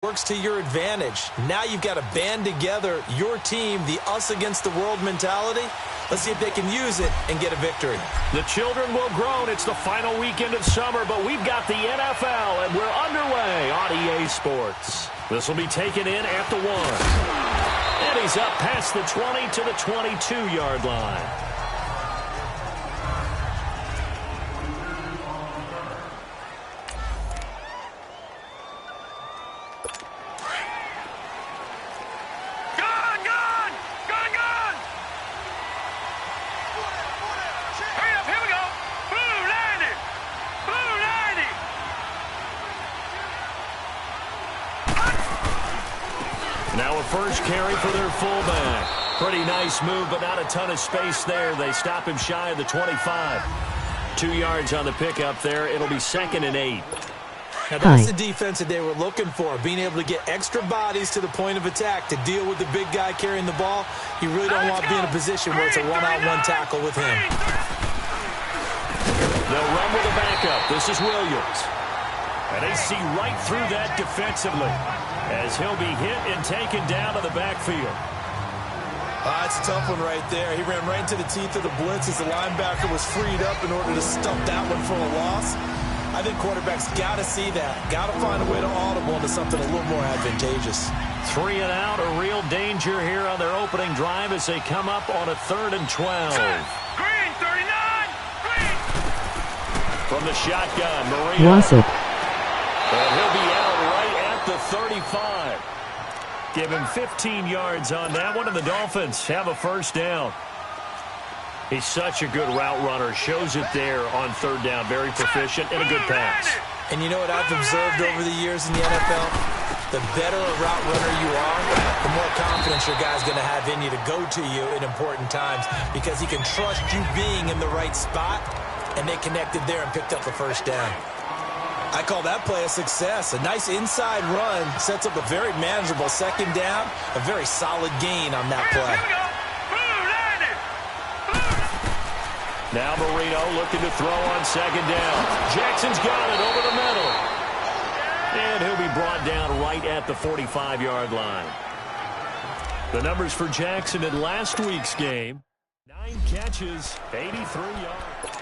works to your advantage. Now you've got to band together your team, the us against the world mentality. Let's see if they can use it and get a victory. The children will groan. It's the final weekend of summer, but we've got the NFL, and we're underway on EA Sports. This will be taken in at the 1. And he's up past the 20 to the 22-yard line. Now a first carry for their fullback. Pretty nice move, but not a ton of space there. They stop him shy of the 25. 2 yards on the pickup there. It'll be 2nd and 8. Now that's the defense that they were looking for, being able to get extra bodies to the point of attack to deal with the big guy carrying the ball. You really don't want to be in a position where it's a one-on-one tackle with him. They'll run with a backup. This is Williams. And they see right through that defensively as he'll be hit and taken down to the backfield. That's a tough one right there. He ran right into the teeth of the blitz as the linebacker was freed up in order to stump that one for a loss. I think quarterbacks got to see that. Got to find a way to audible into something a little more advantageous. 3 and out, a real danger here on their opening drive as they come up on a 3rd and 12. Green, 39! Green! From the shotgun, Marino. And he'll be out right at the 35. Give him 15 yards on that one, and the Dolphins have a first down. He's such a good route runner. Shows it there on 3rd down. Very proficient and a good pass. And you know what I've observed over the years in the NFL? The better a route runner you are, the more confidence your guy's going to have in you to go to you in important times because he can trust you being in the right spot, and they connected there and picked up a first down. I call that play a success. A nice inside run sets up a very manageable 2nd down, a very solid gain on that play. Now Marino looking to throw on 2nd down. Jackson's got it over the middle. And he'll be brought down right at the 45-yard line. The numbers for Jackson in last week's game: 9 catches, 83 yards.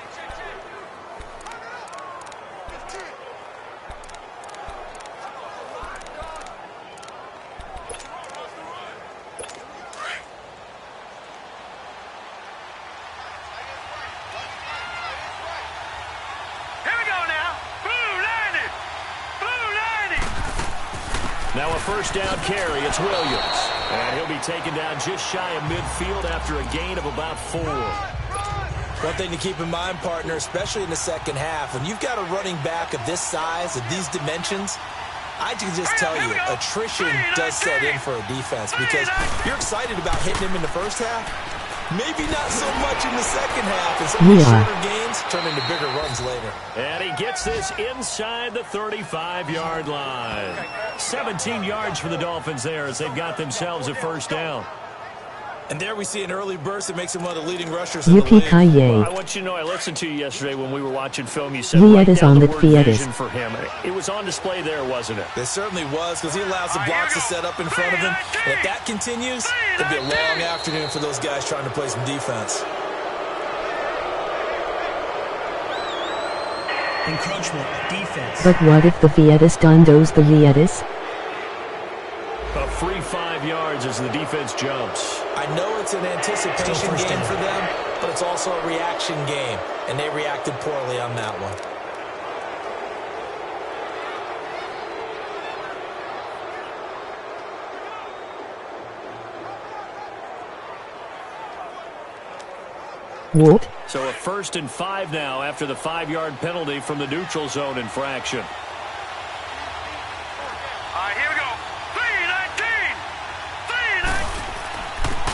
Now a first down carry. It's Williams. And he'll be taken down just shy of midfield after a gain of about 4. One thing to keep in mind, partner, especially in the second half, when you've got a running back of this size, of these dimensions, I can just tell you, attrition does set in for a defense because you're excited about hitting him in the first half. Maybe not so much in the second half, and some of these shorter gains turn into bigger runs later. And he gets this inside the 35-yard line. 17 yards for the Dolphins there as they've got themselves a first down. And there we see an early burst that makes him one of the leading rushers in the league. Well, I want you to know, I listened to you yesterday when we were watching film. You said right down the word vision for him. It was on display there, wasn't it? It certainly was, because he allows the blocks to set up in front of him. And if that continues, it'll be a long afternoon for those guys trying to play some defense. Encroachment, defense. But what if the Vietas dundos the Vietas? A free 5 yards as the defense jumps. I know it's an anticipation game for them, but it's also a reaction game, and they reacted poorly on that one. What? So a 1st and 5 now after the 5-yard penalty from the neutral zone infraction. Here we go. 3-19.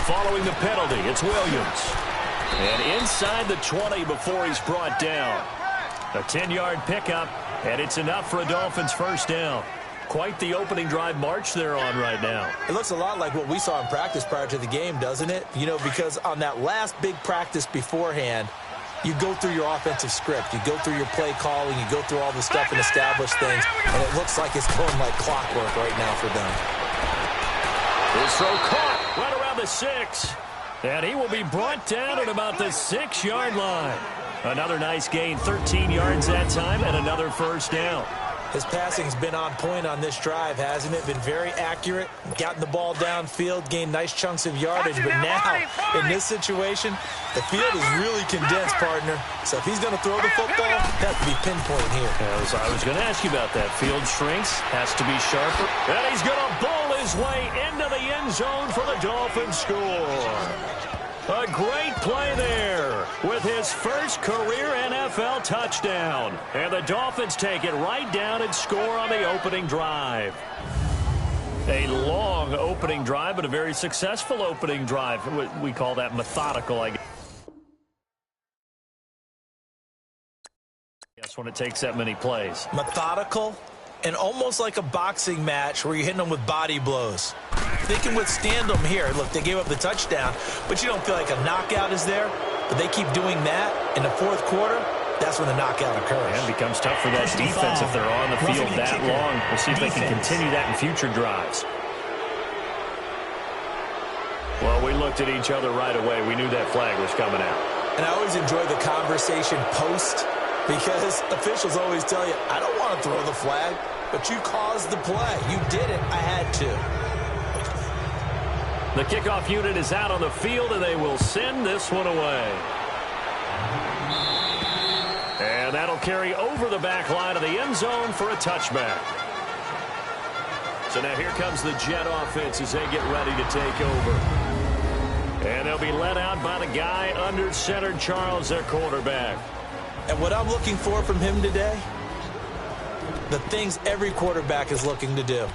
Following the penalty, it's Williams. And inside the 20 before he's brought down. A 10-yard pickup, and it's enough for a Dolphins first down. Quite the opening drive march they're on right now. It looks a lot like what we saw in practice prior to the game, doesn't it? You know, because on that last big practice beforehand, You go through your offensive script. You go through your play calling. You go through all the stuff and establish things. And it looks like it's going like clockwork right now for them. His throw caught right around the 6. And he will be brought down at about the 6-yard line. Another nice gain, 13 yards that time, and another first down. His passing's been on point on this drive, hasn't it? Been very accurate, gotten the ball downfield, gained nice chunks of yardage. But now, in this situation, the field is really condensed, partner. So if he's going to throw the football, that has to be pinpoint here. I was going to ask you about that. Field shrinks, has to be sharper. And he's going to bowl his way into the end zone for the Dolphins score. A great play there with his first career NFL touchdown. And the Dolphins take it right down and score on the opening drive. A long opening drive, but a very successful opening drive. We call that methodical, I guess, when it takes that many plays. Methodical and almost like a boxing match where you're hitting them with body blows. They can withstand them here. Look, they gave up the touchdown, but you don't feel like a knockout is there. But they keep doing that in the fourth quarter. That's when the knockout occurs. And it becomes tough for that defense if they're on the field that long. We'll see if they can continue that in future drives. Well, we looked at each other right away. We knew that flag was coming out. And I always enjoy the conversation post because officials always tell you, I don't want to throw the flag, but you caused the play. You did it. I had to. The kickoff unit is out on the field, and they will send this one away. And that'll carry over the back line of the end zone for a touchback. So now here comes the Jet offense as they get ready to take over. And they'll be led out by the guy under center, Charles, their quarterback. And what I'm looking for from him today, the things every quarterback is looking to do.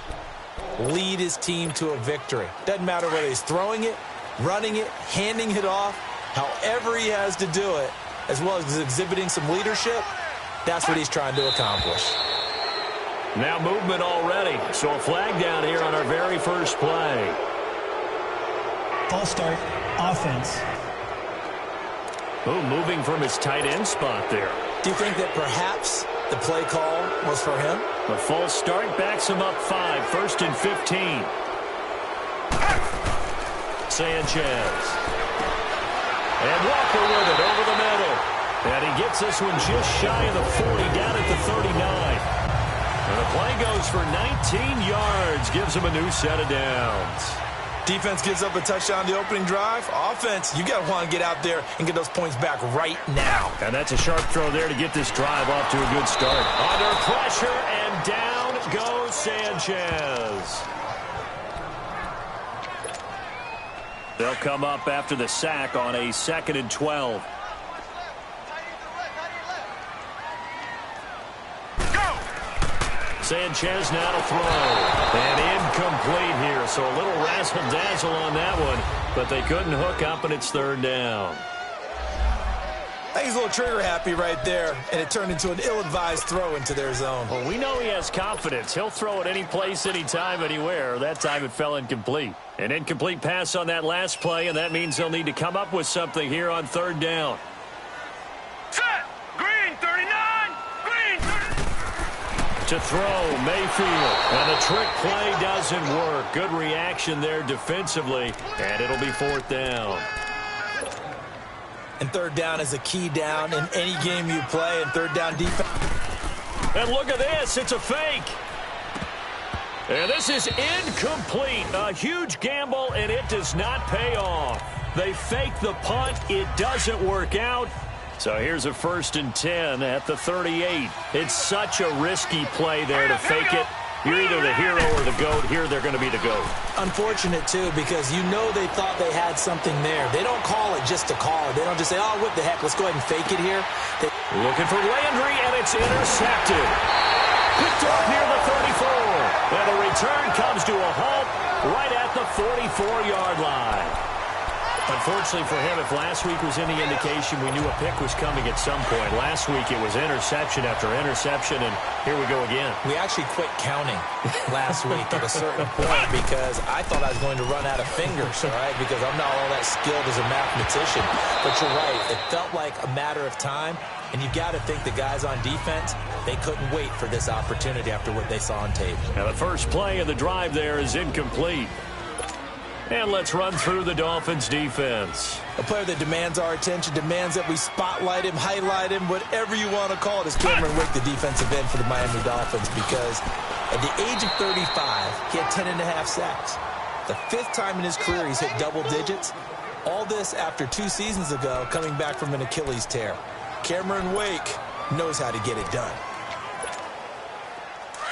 Lead his team to a victory. Doesn't matter whether he's throwing it, running it, handing it off, however he has to do it, as well as exhibiting some leadership, that's what he's trying to accomplish. Now movement already, so a flag down here on our very first play. False start, offense. Oh, moving from his tight end spot there. Do you think that perhaps the play call was for him? The false start backs him up 5, 1st and 15. Sanchez. And Walker with it over the middle. And he gets this one just shy of the 40, down at the 39. And the play goes for 19 yards, gives him a new set of downs. Defense gives up a touchdown the opening drive. Offense, you got to want to get out there and get those points back right now. And that's a sharp throw there to get this drive off to a good start. Under pressure, and down goes Sanchez. They'll come up after the sack on a 2nd and 12. Sanchez now to throw. And incomplete here, so a little razzle-dazzle on that one, but they couldn't hook up, and it's 3rd down. I think he's a little trigger-happy right there, and it turned into an ill-advised throw into their zone. Well, we know he has confidence. He'll throw it any place, anytime, anywhere. That time it fell incomplete. An incomplete pass on that last play, and that means they'll need to come up with something here on 3rd down. Set. Green, 39. Green, 30. To throw, Mayfield. And the trick play doesn't work. Good reaction there defensively, and it'll be 4th down. And 3rd down is a key down in any game you play, and 3rd down defense. And look at this. It's a fake. And this is incomplete. A huge gamble, and it does not pay off. They fake the punt. It doesn't work out. So here's a 1st and 10 at the 38. It's such a risky play there to fake it. You're either the hero or the GOAT. Here they're going to be the GOAT. Unfortunate, too, because you know they thought they had something there. They don't call it just to call it. They don't just say, oh, what the heck, let's go ahead and fake it here. Looking for Landry, and it's intercepted. Picked off near the 34. And the return comes to a halt right at the 44-yard line. Unfortunately for him, if last week was any indication, we knew a pick was coming at some point. Last week it was interception after interception, and here we go again. We actually quit counting last week at a certain point because I thought I was going to run out of fingers, all right, because I'm not all that skilled as a mathematician. But you're right. It felt like a matter of time, and you got to think the guys on defense, they couldn't wait for this opportunity after what they saw on tape. Now the first play of the drive there is incomplete. And let's run through the Dolphins' defense. A player that demands our attention, demands that we spotlight him, highlight him, whatever you want to call it, is Cameron Wake, the defensive end for the Miami Dolphins, because at the age of 35, he had 10.5 sacks. The 5th time in his career he's hit double digits. All this after 2 seasons ago, coming back from an Achilles tear. Cameron Wake knows how to get it done.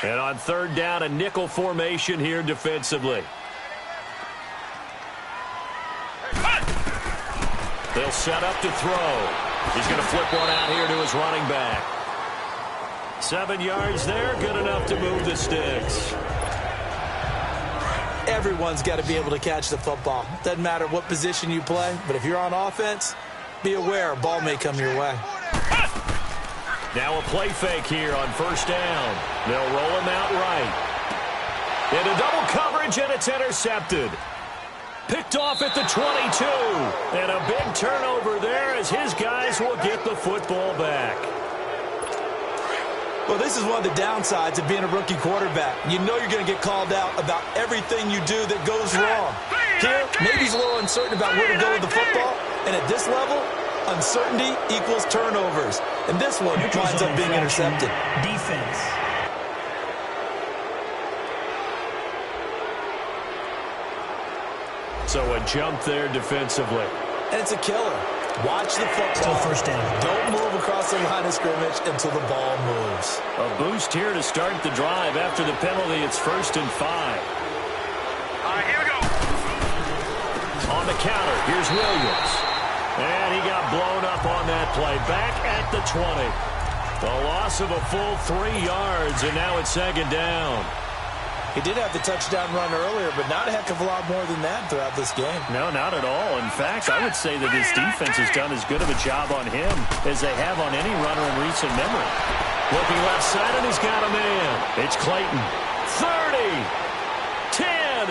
And on 3rd down, a nickel formation here defensively. They'll set up to throw. He's going to flip one out here to his running back. 7 yards there, good enough to move the sticks. Everyone's got to be able to catch the football. Doesn't matter what position you play, but if you're on offense, be aware a ball may come your way. Now a play fake here on 1st down. They'll roll him out right. Into double coverage, and it's intercepted. Picked off at the 22. And a big turnover there as his guys will get the football back. Well, this is one of the downsides of being a rookie quarterback. You know you're going to get called out about everything you do that goes wrong. Here, maybe he's a little uncertain about where to go with the football. And at this level, uncertainty equals turnovers. And this one winds up being intercepted. Defense. So a jump there defensively. And it's a killer. Watch the football. Still 1st down. Don't move across the line of scrimmage until the ball moves. A boost here to start the drive. After the penalty, it's 1st and 5. All right, here we go. On the counter, here's Williams. And he got blown up on that play. Back at the 20. The loss of a full 3 yards, and now it's 2nd down. He did have the touchdown run earlier, but not a heck of a lot more than that throughout this game. No, not at all. In fact, I would say that his defense has done as good of a job on him as they have on any runner in recent memory. Looking left side, and he's got a man. It's Clayton. 30, 10,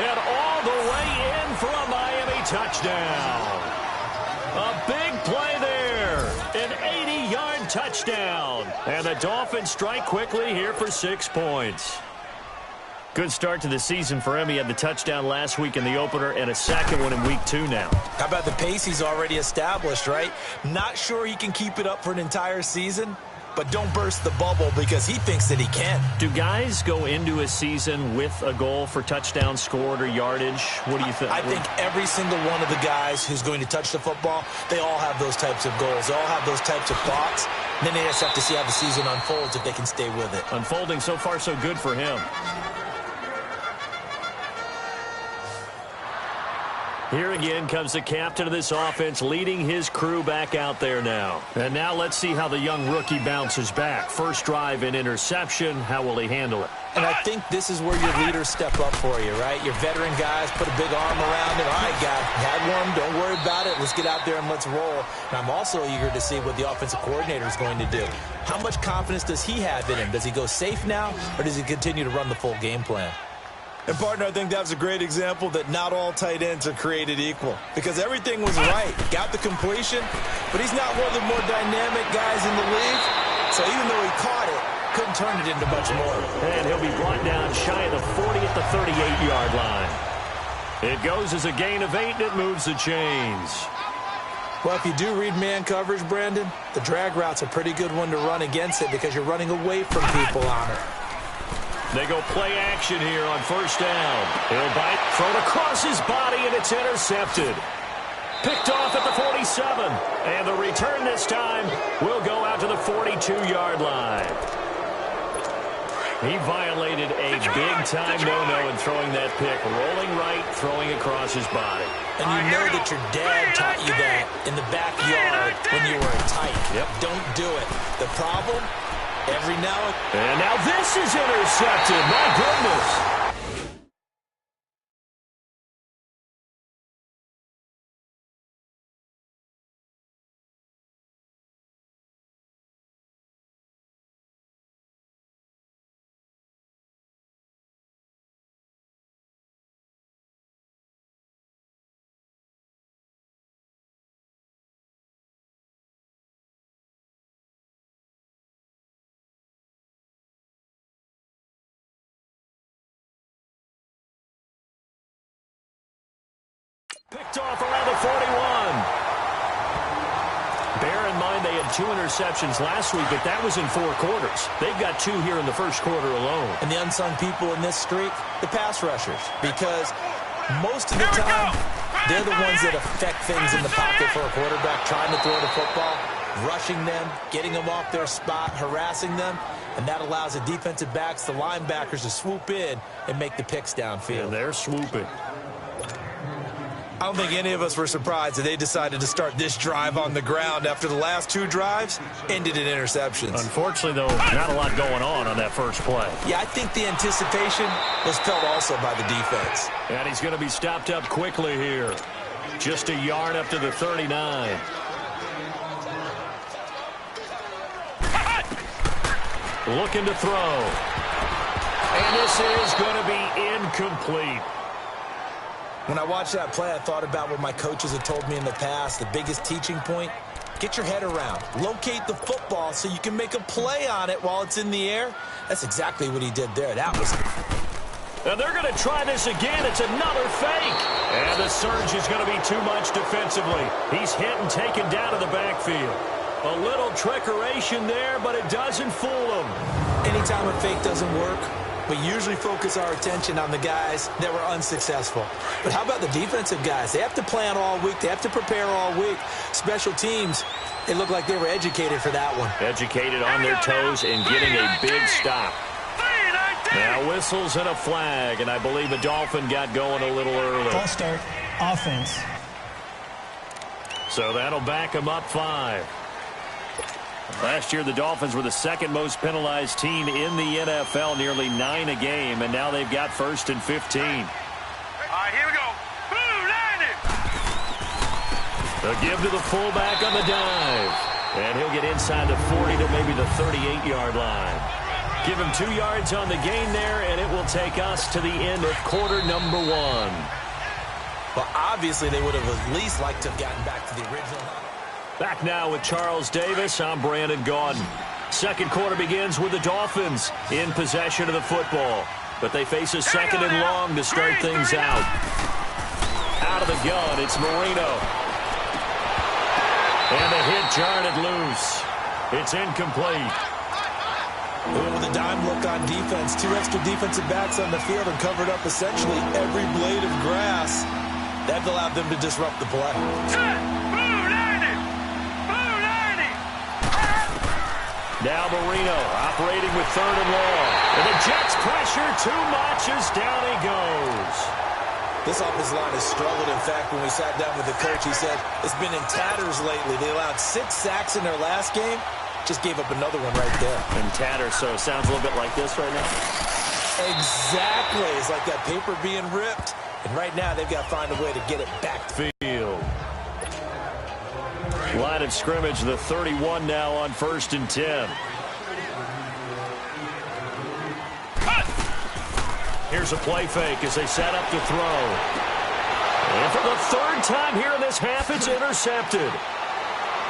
and all the way in for a Miami touchdown. A big play there. An 80-yard touchdown. And the Dolphins strike quickly here for 6 points. Good start to the season for him. He had the touchdown last week in the opener and a second one in week 2 now. How about the pace he's already established, right? Not sure he can keep it up for an entire season, but don't burst the bubble because he thinks that he can. Do guys go into a season with a goal for touchdowns scored or yardage? What do you think? I think every single one of the guys who's going to touch the football, they all have those types of goals. They all have those types of thoughts. And then they just have to see how the season unfolds if they can stay with it. Unfolding so far so good for him. Here again comes the captain of this offense, leading his crew back out there now. And now let's see how the young rookie bounces back. First drive and interception. How will he handle it? And I think this is where your leaders step up for you, right? Your veteran guys put a big arm around it. All right, guy, had one. Don't worry about it. Let's get out there and let's roll. And I'm also eager to see what the offensive coordinator is going to do. How much confidence does he have in him? Does he go safe now, or does he continue to run the full game plan? And, partner, I think that was a great example that not all tight ends are created equal. Because everything was right. Got the completion, but he's not one of the more dynamic guys in the league. So even though he caught it, couldn't turn it into much more. And he'll be brought down shy of the 40 at the 38-yard line. It goes as a gain of 8, and it moves the chains. Well, if you do read man coverage, Brandon, the drag route's a pretty good one to run against it because you're running away from people on it. They go play action here on first down. He'll bite, thrown across his body, and it's intercepted. Picked off at the 47. And the return this time will go out to the 42-yard line. He violated a big-time no-no in throwing that pick. Rolling right, throwing across his body. And you know that your dad taught you that in the backyard when you were a tight. Yep. Don't do it. The problem? Every now and now this is intercepted. My goodness. picked off around the 41. Bear in mind they had 2 interceptions last week, but that was in 4 quarters. They've got 2 here in the first quarter alone. And the unsung people in this streak, the pass rushers, because most of the time, they're the ones that affect things in the pocket for a quarterback, trying to throw the football, rushing them, getting them off their spot, harassing them, and that allows the defensive backs, the linebackers, to swoop in and make the picks downfield. And they're swooping. I don't think any of us were surprised that they decided to start this drive on the ground after the last 2 drives ended in interceptions. Unfortunately, though, not a lot going on that first play. Yeah, I think the anticipation was felt also by the defense. And he's going to be stopped up quickly here. Just a yard up to the 39. Looking to throw. And this is going to be incomplete. When I watched that play, I thought about what my coaches had told me in the past. The biggest teaching point, get your head around. Locate the football so you can make a play on it while it's in the air. That's exactly what he did there. That was... And they're going to try this again. It's another fake. And the surge is going to be too much defensively. He's hit and taken down to the backfield. A little trickeration there, but it doesn't fool him. Anytime a fake doesn't work, we usually focus our attention on the guys that were unsuccessful. But how about the defensive guys? They have to plan all week. They have to prepare all week. Special teams, it looked like they were educated for that one. Educated on their toes and getting a big stop. Now whistles and a flag, and I believe a Dolphin got going a little early. False start, offense. So that'll back them up 5. Last year, the Dolphins were the 2nd most penalized team in the NFL, nearly 9 a game, and now they've got 1st and 15. All right, here we go. Boom, landed. A give to the fullback on the dive. And he'll get inside the 40 to maybe the 38-yard line. Give him 2 yards on the gain there, and it will take us to the end of quarter number 1. Well, obviously, they would have at least liked to have gotten back to the original. Back now with Charles Davis. I'm Brandon Gaudin. Second quarter begins with the Dolphins in possession of the football. But they face a 2nd and long to start things out. Out of the gun, it's Marino. And the hit jarred it loose. It's incomplete. With a dime look on defense, 2 extra defensive backs on the field and covered up essentially every blade of grass. That allowed them to disrupt the play. Now Marino operating with 3rd and long. And the Jets pressure too much as down he goes. This offensive line has struggled. In fact, when we sat down with the coach, he said it's been in tatters lately. They allowed 6 sacks in their last game. Just gave up another one right there. In tatters, so it sounds a little bit like this right now. Exactly. It's like that paper being ripped. And right now, they've got to find a way to get it back to field. Line of scrimmage, the 31 now on 1st and 10. Here's a play fake as they set up to throw. And for the 3rd time here in this half, it's intercepted.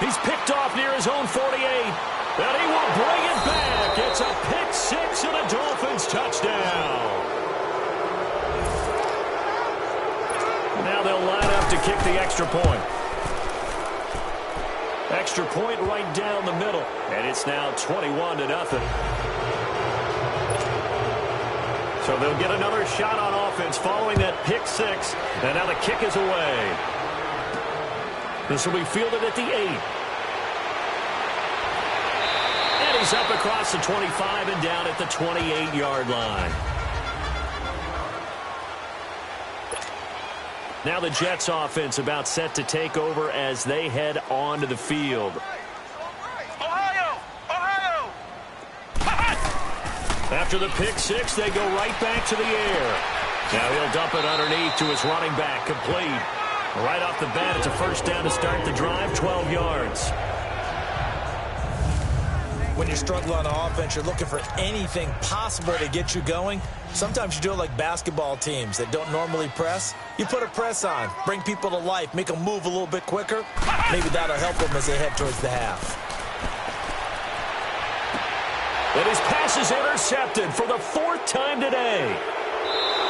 He's picked off near his own 48. And he will bring it back. It's a pick 6 and a Dolphins touchdown. Now they'll line up to kick the extra point. Extra point right down the middle. And it's now 21-0. So they'll get another shot on offense following that pick 6. And now the kick is away. This will be fielded at the 8. And he's up across the 25 and down at the 28-yard line. Now the Jets offense about set to take over as they head onto the field. Ohio! Ohio! After the pick 6, they go right back to the air. Now he'll dump it underneath to his running back, complete. Right off the bat, it's a 1st down to start the drive, 12 yards. When you struggle on offense, you're looking for anything possible to get you going. Sometimes you do it like basketball teams that don't normally press. You put a press on, bring people to life, make them move a little bit quicker. Maybe that'll help them as they head towards the half. And his pass is intercepted for the 4th time today.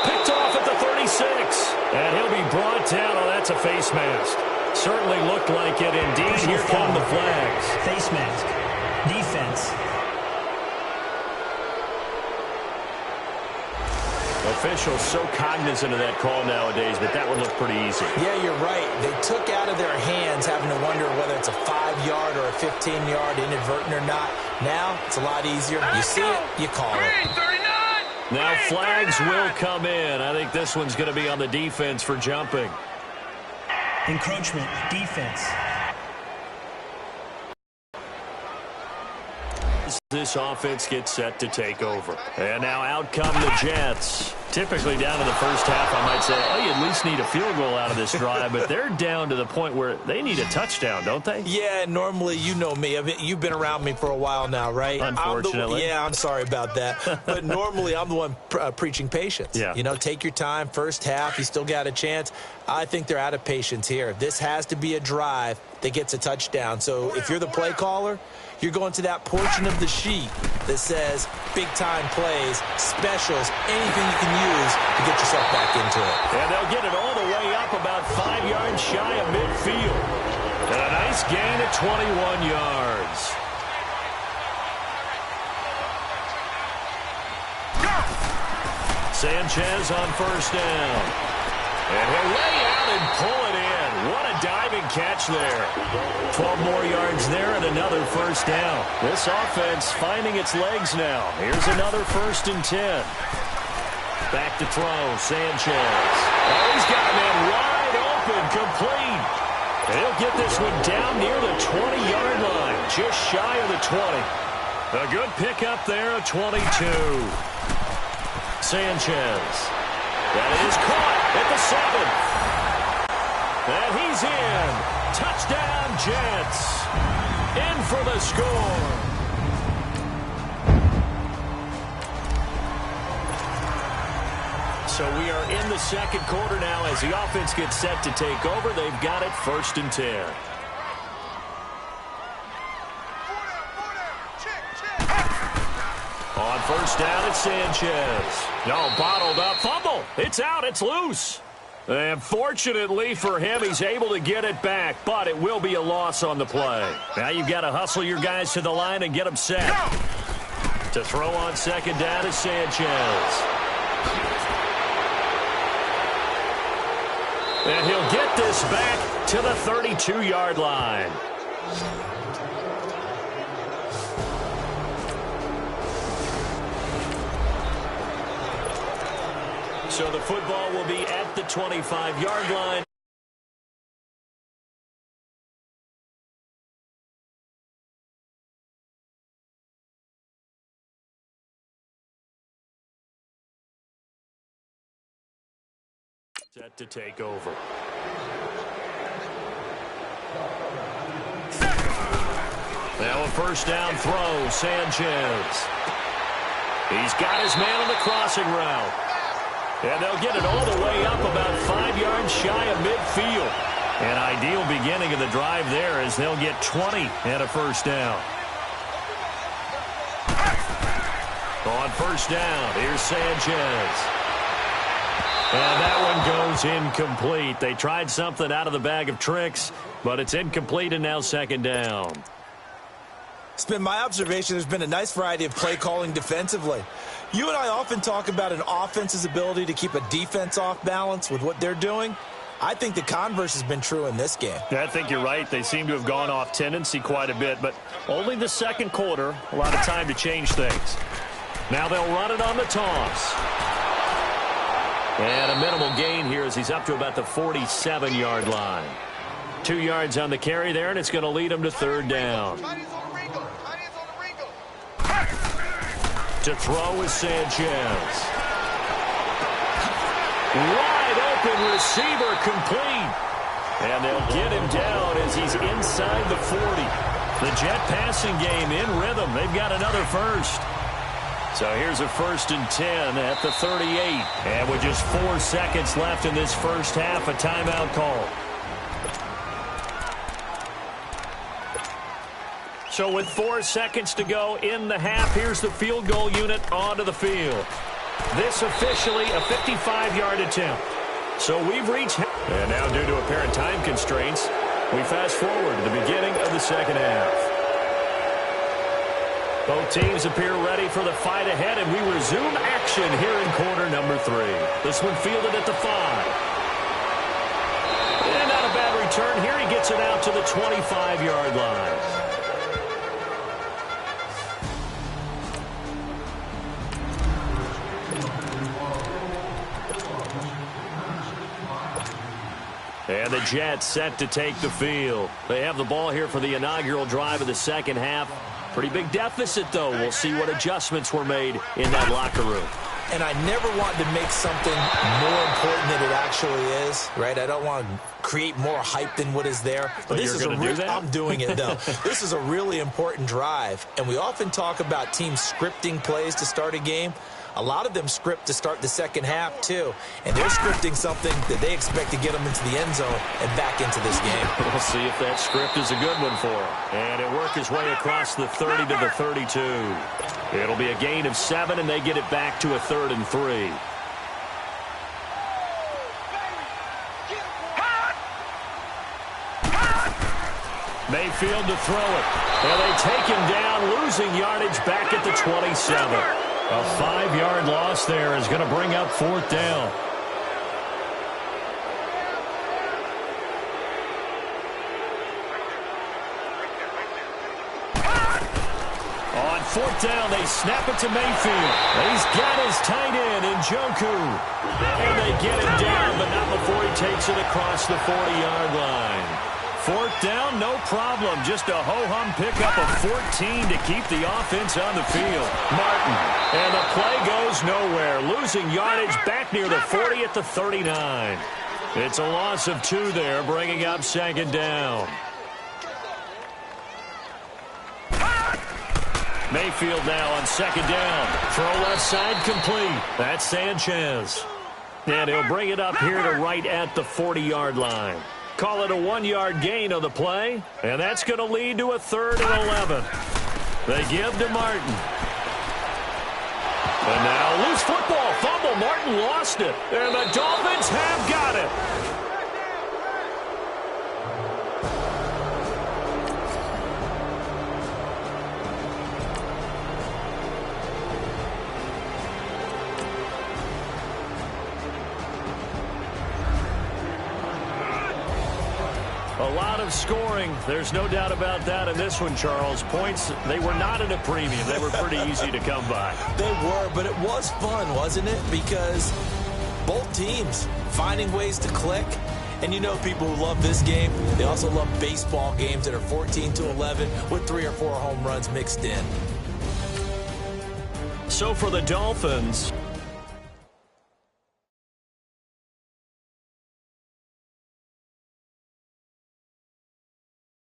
Picked off at the 36. And he'll be brought down. Oh, that's a face mask. Certainly looked like it indeed. Here come the flags. Face mask. Defense. Officials so cognizant of that call nowadays, but that one looked pretty easy. Yeah, you're right. They took out of their hands having to wonder whether it's a 5-yard or a 15-yard inadvertent or not. Now, it's a lot easier. You see it, you call it. Now flags will come in. I think this one's going to be on the defense for jumping. Encroachment. Defense. This offense gets set to take over. And now out come the Jets. Typically down in the first half, I might say, oh, you at least need a field goal out of this drive, but they're down to the point where they need a touchdown, don't they? Yeah, normally, you know me. I mean, you've been around me for a while now, right? Unfortunately. I'm sorry about that. But normally, I'm the one preaching patience. Yeah. You know, take your time. First half, you still got a chance. I think they're out of patience here. This has to be a drive that gets a touchdown. So if you're the play caller, you're going to that portion of the sheet that says big-time plays, specials, anything you can use to get yourself back into it. And they'll get it all the way up about 5 yards shy of midfield. And a nice gain of 21 yards. Sanchez on first down. And he'll lay out and pull it in. What a diving catch there. 12 more yards there and another first down. This offense finding its legs now. Here's another 1st and 10. Back to throw, Sanchez. Oh, he's got a man wide open, complete. He'll get this one down near the 20-yard line, just shy of the 20. A good pickup there, a 22. Sanchez. That is caught at the 7. And he's in. Touchdown, Jets. In for the score. So we are in the second quarter now as the offense gets set to take over. They've got it 1st and 10. On first down, it's Sanchez. No, bottled up. Fumble. It's out. It's loose. And fortunately for him, he's able to get it back, but it will be a loss on the play. Now you've got to hustle your guys to the line and get them set. To throw on second down is Sanchez. And he'll get this back to the 32-yard line. So the football will be at the 25-yard line. Set to take over. Now a first down throw, Sanchez. He's got his man on the crossing route. And they'll get it all the way up about 5 yards shy of midfield. An ideal beginning of the drive there as they'll get 20 and a first down. On first down, here's Sanchez. And that one goes incomplete. They tried something out of the bag of tricks, but it's incomplete and now second down. It's been my observation there's been a nice variety of play calling defensively. You and I often talk about an offense's ability to keep a defense off balance with what they're doing. I think the converse has been true in this game. I think you're right. They seem to have gone off tendency quite a bit, but only the second quarter, a lot of time to change things. Now they'll run it on the toss. And a minimal gain here as he's up to about the 47-yard line. 2 yards on the carry there, and it's going to lead him to third down. To throw is Sanchez. Wide open receiver complete. And they'll get him down as he's inside the 40. The Jet passing game in rhythm. They've got another first. So here's a 1st and 10 at the 38. And with just 4 seconds left in this first half, a timeout call. So with 4 seconds to go in the half, here's the field goal unit onto the field. This officially a 55-yard attempt. So we've reached... And now due to apparent time constraints, we fast forward to the beginning of the second half. Both teams appear ready for the fight ahead, and we resume action here in quarter number 3. This one fielded at the 5. And not a bad return here. He gets it out to the 25-yard line. And the Jets set to take the field. They have the ball here for the inaugural drive of the second half. Pretty big deficit, though. We'll see what adjustments were made in that locker room. And I never want to make something more important than it actually is, right? I don't want to create more hype than what is there. But this is I'm doing it, though. This is a really important drive. And we often talk about teams scripting plays to start a game. A lot of them script to start the second half, too. And they're scripting something that they expect to get them into the end zone and back into this game. We'll see if that script is a good one for him. And it worked his way across the 30 to the 32. It'll be a gain of 7, and they get it back to a 3rd and 3. Mayfield to throw it. And they take him down, losing yardage back at the 27. A 5-yard loss there is going to bring up 4th down. On 4th down, they snap it to Mayfield. He's got his tight end in Njoku. And they get him down, but not before he takes it across the 40-yard line. 4th down, no problem. Just a ho-hum pickup of 14 to keep the offense on the field. Martin, and the play goes nowhere. Losing yardage back near the 40 at the 39. It's a loss of 2 there, bringing up 2nd down. Mayfield now on 2nd down. Throw left side complete. That's Sanchez. And he'll bring it up here to right at the 40-yard line. Call it a 1-yard gain on the play, and that's going to lead to a 3rd and 11. They give to Martin. And now loose football, fumble. Martin lost it, and the Dolphins have got it. A lot of scoring. There's no doubt about that in this one, Charles. Points, they were not at a premium. They were pretty easy to come by. They were, but it was fun, wasn't it? Because both teams finding ways to click. And you know people who love this game, they also love baseball games that are 14-11 with 3 or 4 home runs mixed in. So for the Dolphins,